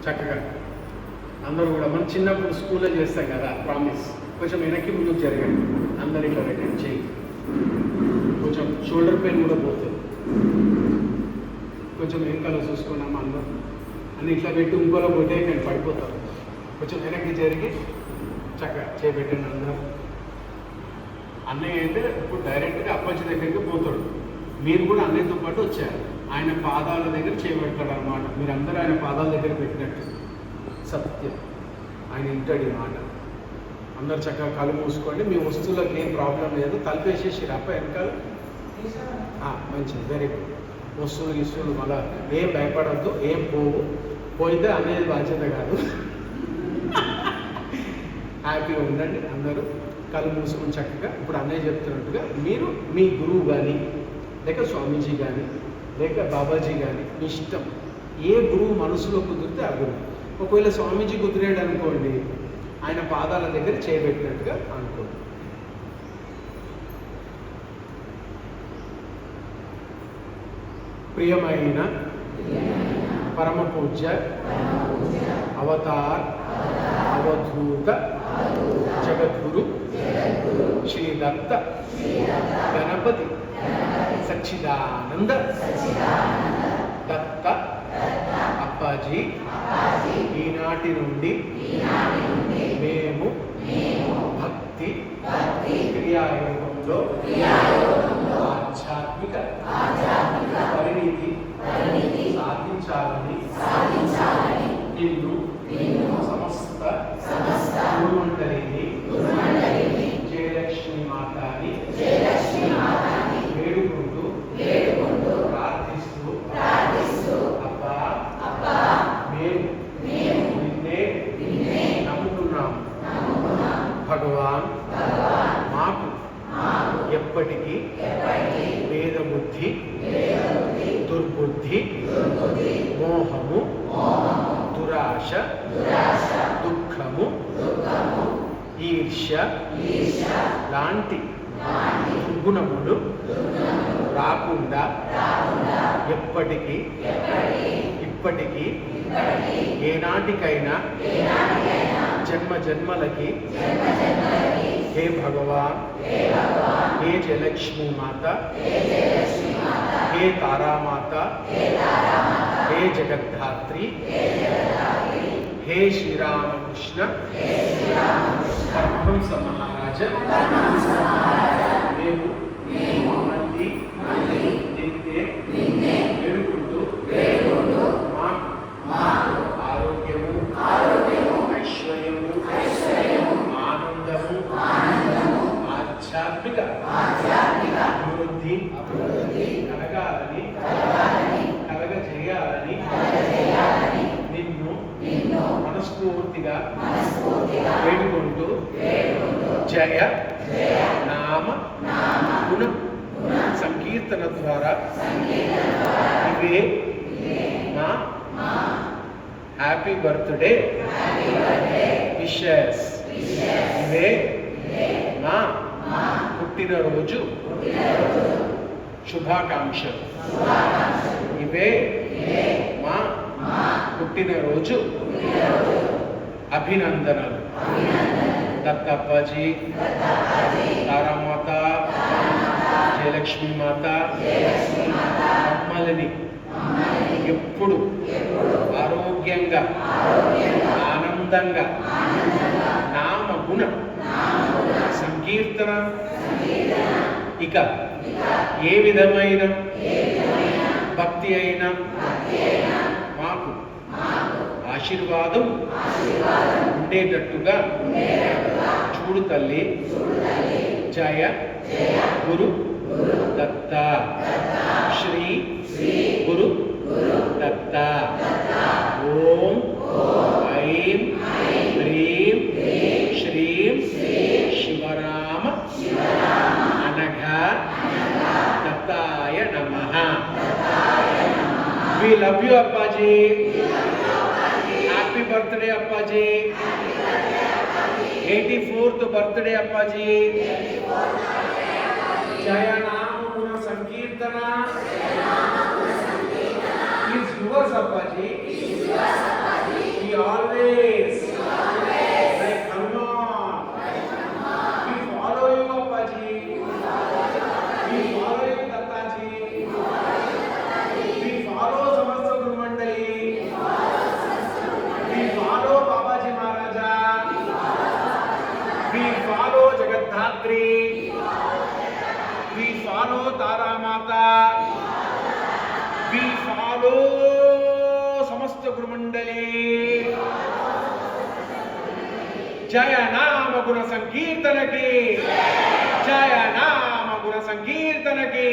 చక్కగా అందరూ కూడా మనం చిన్నప్పుడు స్కూల్లో చేస్తాం కదా ప్రామిస్, కొంచెం వెనక్కి ముందుకు జరగండి. అందరు ఇట్లా పెట్టండి చేయి, కొంచెం షోల్డర్ పెయిన్ కూడా పోతుంది. కొంచెం వెనకాల చూసుకున్నాము అందరూ అన్ని ఇట్లా పెట్టి ఇంకోలో పోతే నేను పడిపోతాను. కొంచెం వెనక్కి జరిగి చక్కగా చేపెట్టండి అందరూ. అన్నయ్య అయితే ఇప్పుడు డైరెక్ట్గా అప్పాజీ దగ్గరికి పోతాడు, మీరు కూడా అన్నయ్యతో పాటు వచ్చారు. ఆయన పాదాల దగ్గర చేపెడతాడు అన్నమాట. మీరందరూ ఆయన పాదాల దగ్గర పెట్టినట్టు సత్యం. ఆయన ఇంటాడు ఈ మాట. అందరు చక్కగా కళ్ళు మూసుకోండి. మీ వస్తువులకు ఏం ప్రాబ్లం లేదు, తలిపేసేసి రప్ప వెనకాల మంచిది, వెరీ గుడ్. వస్తువులు మళ్ళీ ఏం భయపడద్దు, ఏం పోయితే అనేది బాధ్యత కాదు. హ్యాపీగా ఉండండి అందరూ. కళ్ళు మూసుకొని చక్కగా ఇప్పుడు అన్నయ్య చెప్తున్నట్టుగా మీరు మీ గురువు కానీ లేక స్వామీజీ కానీ లేక బాబాజీ కానీ మీ ఇష్టం, ఏ గురువు మనసులో కుదిరితే ఆ గురువు. ఒకవేళ స్వామీజీ కుదిరాడు అనుకోండి, ఆయన పాదాల దగ్గర చేయబెట్టినట్టుగా అనుకోండి. ప్రియమైన పరమ పూజ్య అవతార్ అవధూత జగద్గురు శ్రీ దత్త గణపతి సచ్చిదానంద దత్త అప్పాజీ ఈనాటి నుండి మేము భక్తి క్రియాయోగంలో ఆధ్యాత్మిక పరిణితి సాధించాలని నిన్ను సమస్త గురుమండలిని జయలక్ష్మి మాతాని వేడుకుంటూ ప్రార్థిస్తూ అబ్బా మేము నిన్నే నమ్ముతున్నాము. భగవాన్ మాకు ఎప్పటికీ వేదబుద్ధి దుర్బుద్ధి మోహము దురాశ దుఃఖము ఈర్ష్య లాంటి దుర్గుణములు రాకుండా ఎప్పటికీ ఇప్పటికీ ఏనాటికైనా జన్మ జన్మలకి హే భగవాన్ హే జయలక్ష్మీ మాత హే తారామాత హే జగద్ధాత్రి హే శ్రీరామకృష్ణ పరమహంస మహారాజ మేము మళ్ళీ నిన్నే వేడుకుంటూ మాకు ఆరోగ్యము ఐశ్వర్యము ఆనందము ఆధ్యాత్మిక అభివృద్ధి కలగాలని కలగజేయాలని నిన్ను మనస్ఫూర్తిగా వేడుకుంటూ జయ నామ గుణ సంకీర్తన ద్వారా ఇవే మా హ్యాపీ బర్త్డే విషెస్, ఇవే మా పుట్టినరోజు శుభాకాంక్షలు, ఇవే మా పుట్టినరోజు అభినందనలు. దత్తప్పాజీ తారామాత జయలక్ష్మీ మాత మమ్మల్ని ఎప్పుడు ఆరోగ్యంగా ఆనందంగా నామగుణ సంకీర్తన ఇక ఏ విధమైన భక్తి అయినా మాకు ఆశీర్వాదం ఉండేటట్టుగా చూడు తల్లి. జయ గురు దత్త శ్రీ గురు దత్త. ఓం ఐం హ్రీం శ్రీం శివరామ అనఘా దత్తాయ నమః. We love you, Appaji. Happy birthday, Appaji. 84th birthday, Appaji. Jaya Nama Guna Sankirtana is yours, Appaji. We follow సమస్త గురుమండలి. జయ నామ గుణ సంకీర్తనకి, జయ నామ గుణ సంకీర్తనకి.